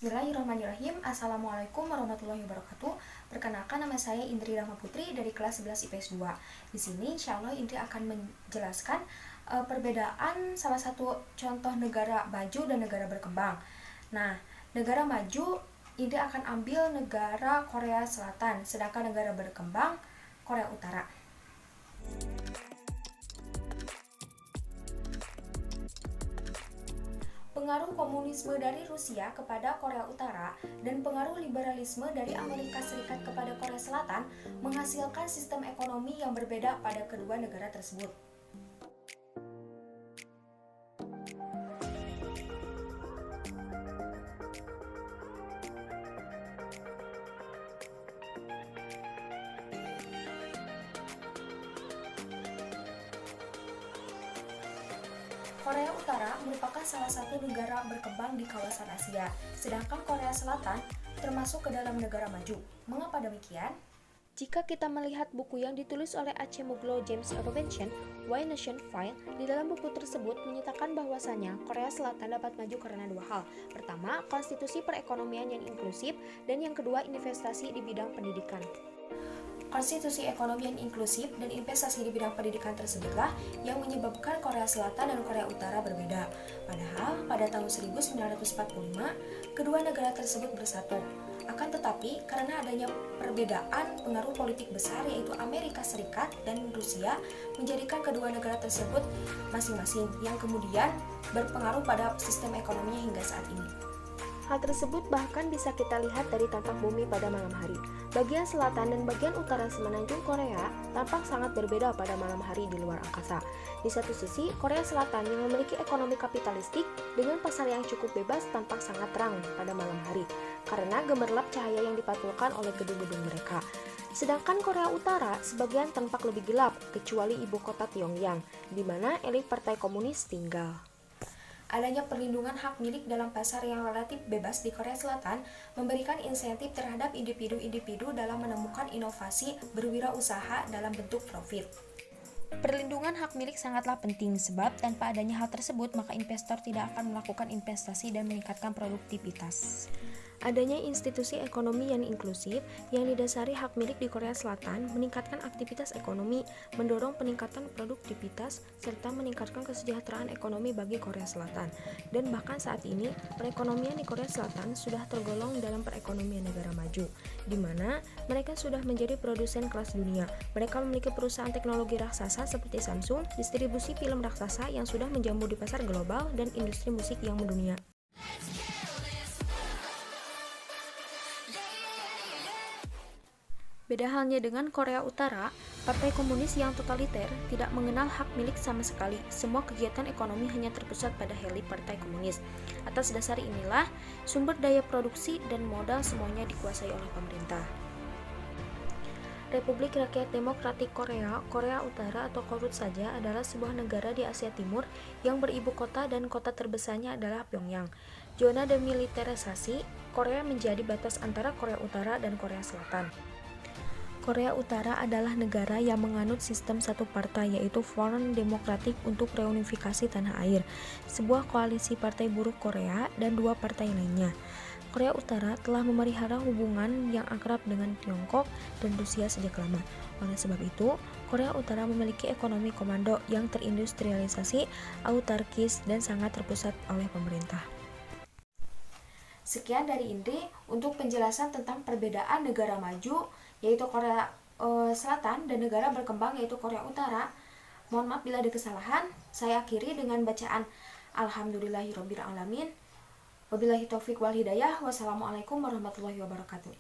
Bismillahirrahmanirrahim. Assalamualaikum warahmatullahi wabarakatuh. Perkenalkan, nama saya Indri Rahma Putri dari kelas 11 IPS 2. Di sini insya Allah Indri akan menjelaskan perbedaan salah satu contoh negara maju dan negara berkembang. Nah, negara maju Indri akan ambil negara Korea Selatan, sedangkan negara berkembang Korea Utara. Pengaruh komunisme dari Rusia kepada Korea Utara dan pengaruh liberalisme dari Amerika Serikat kepada Korea Selatan menghasilkan sistem ekonomi yang berbeda pada kedua negara tersebut. Korea Utara merupakan salah satu negara berkembang di kawasan Asia, sedangkan Korea Selatan termasuk ke dalam negara maju. Mengapa demikian? Jika kita melihat buku yang ditulis oleh Acemoglu James Robinson, Why Nations Fail, di dalam buku tersebut menyatakan bahwasanya Korea Selatan dapat maju karena dua hal. Pertama, konstitusi perekonomian yang inklusif, dan yang kedua, investasi di bidang pendidikan. Konstitusi ekonomi yang inklusif dan investasi di bidang pendidikan tersebutlah yang menyebabkan Korea Selatan dan Korea Utara berbeda. Padahal pada tahun 1945, kedua negara tersebut bersatu. Akan tetapi, karena adanya perbedaan pengaruh politik besar yaitu Amerika Serikat dan Rusia menjadikan kedua negara tersebut masing-masing yang kemudian berpengaruh pada sistem ekonominya hingga saat ini. Hal tersebut bahkan bisa kita lihat dari tampak bumi pada malam hari. Bagian selatan dan bagian utara semenanjung Korea tampak sangat berbeda pada malam hari di luar angkasa. Di satu sisi, Korea Selatan yang memiliki ekonomi kapitalistik dengan pasar yang cukup bebas tampak sangat terang pada malam hari, karena gemerlap cahaya yang dipantulkan oleh gedung-gedung mereka. Sedangkan Korea Utara sebagian tampak lebih gelap, kecuali ibu kota Pyongyang, di mana elit partai komunis tinggal. Adanya perlindungan hak milik dalam pasar yang relatif bebas di Korea Selatan memberikan insentif terhadap individu-individu dalam menemukan inovasi berwirausaha dalam bentuk profit. Perlindungan hak milik sangatlah penting sebab tanpa adanya hal tersebut maka investor tidak akan melakukan investasi dan meningkatkan produktivitas. Adanya institusi ekonomi yang inklusif yang didasari hak milik di Korea Selatan meningkatkan aktivitas ekonomi, mendorong peningkatan produktivitas, serta meningkatkan kesejahteraan ekonomi bagi Korea Selatan. Dan bahkan saat ini, perekonomian di Korea Selatan sudah tergolong dalam perekonomian negara maju, di mana mereka sudah menjadi produsen kelas dunia. Mereka memiliki perusahaan teknologi raksasa seperti Samsung, distribusi film raksasa yang sudah menjamur di pasar global, dan industri musik yang mendunia. Beda halnya dengan Korea Utara, partai komunis yang totaliter tidak mengenal hak milik sama sekali. Semua kegiatan ekonomi hanya terpusat pada elit partai komunis. Atas dasar inilah, sumber daya produksi dan modal semuanya dikuasai oleh pemerintah. Republik Rakyat Demokratik Korea, Korea Utara atau Korut saja adalah sebuah negara di Asia Timur yang beribu kota dan kota terbesarnya adalah Pyongyang. Zona demilitarisasi Korea menjadi batas antara Korea Utara dan Korea Selatan. Korea Utara adalah negara yang menganut sistem satu partai yaitu Front Demokratik untuk Reunifikasi Tanah Air, sebuah koalisi partai buruh Korea dan dua partai lainnya. Korea Utara telah memelihara hubungan yang akrab dengan Tiongkok dan Rusia sejak lama. Oleh sebab itu, Korea Utara memiliki ekonomi komando yang terindustrialisasi, autarkis, dan sangat terpusat oleh pemerintah. Sekian dari Indri untuk penjelasan tentang perbedaan negara maju yaitu Korea Selatan dan negara berkembang yaitu Korea Utara. Mohon maaf bila ada kesalahan. Saya akhiri dengan bacaan Alhamdulillahirabbil alamin. Wabillahi taufik wal hidayah. Wassalamualaikum warahmatullahi wabarakatuh.